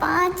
5